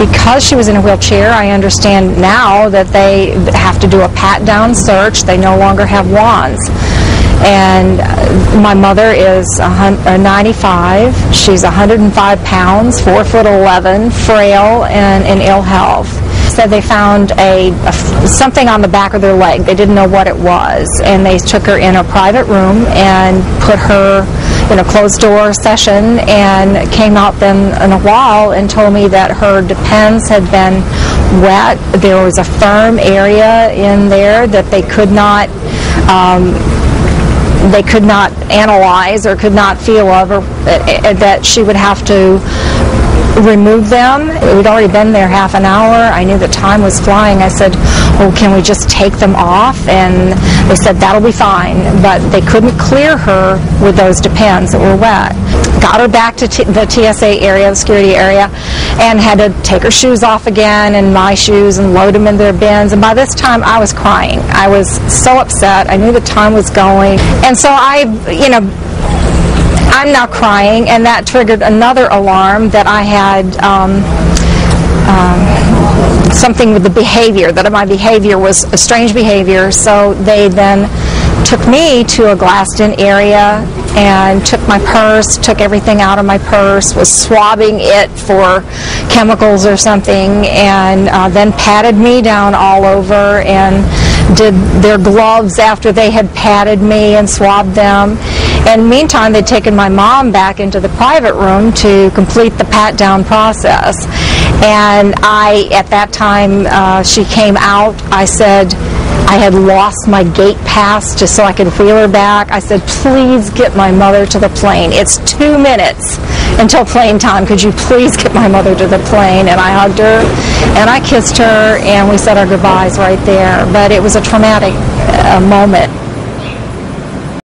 because she was in a wheelchair, I understand now that they have to do a pat-down search. They no longer have wands. And my mother is 95. She's 105 pounds, 4'11", frail, and in ill health. Said they found something on the back of their leg. They didn't know what it was, and they took her in a private room and put her in a closed-door session, and came out then in a while and told me that her depends had been wet. There was a firm area in there that they could not analyze or could not feel of, or that she would have to remove them. We'd already been there half an hour. I knew the time was flying. I said, "Oh, can we just take them off?" And they said, "That'll be fine." But they couldn't clear her with those depends that were wet. Got her back to the TSA area, the security area, and had to take her shoes off again, and my shoes, and load them in their bins. And by this time, I was crying. I was so upset. I knew the time was going. And so I'm now crying, and that triggered another alarm that I had something with the behavior, that my behavior was a strange behavior. So they then took me to a glassed-in area and took my purse, took everything out of my purse, was swabbing it for chemicals or something, and then patted me down all over and did their gloves after they had patted me and swabbed them. And meantime, they'd taken my mom back into the private room to complete the pat-down process. And at that time, she came out. I said, I had lost my gate pass just so I could wheel her back. I said, "Please get my mother to the plane. It's 2 minutes until plane time. Could you please get my mother to the plane?" And I hugged her, and I kissed her, and we said our goodbyes right there. But it was a traumatic moment.